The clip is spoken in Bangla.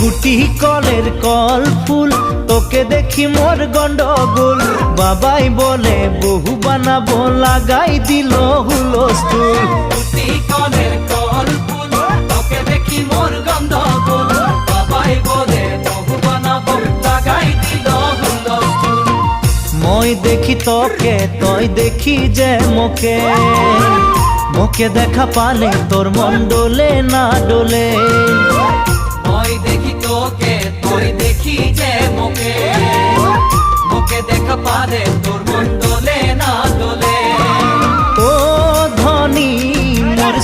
গুটি কলের কল ফুল, তোকে দেখি মোর গন্ডগোল। বাবাই বলে বহু বানাবো, লাগাই দিল হুলস্থুল। গুটি কলের কল ফুল, তোকে দেখি মোর গন্ডগোল। বাবাই বলে বহু বানাবো, লাগাই দিল হুলস্থুল। মই দেখি তোকে, তই দেখি যে মোকে, মোকে দেখা পালে তোর মন ডোলে না ডোলে। মই দেখি তোকে, তুই দেখি যে মোকে, মোকে দেখা পালে তোর মন দোলে না দোলে। ও ধনী মোর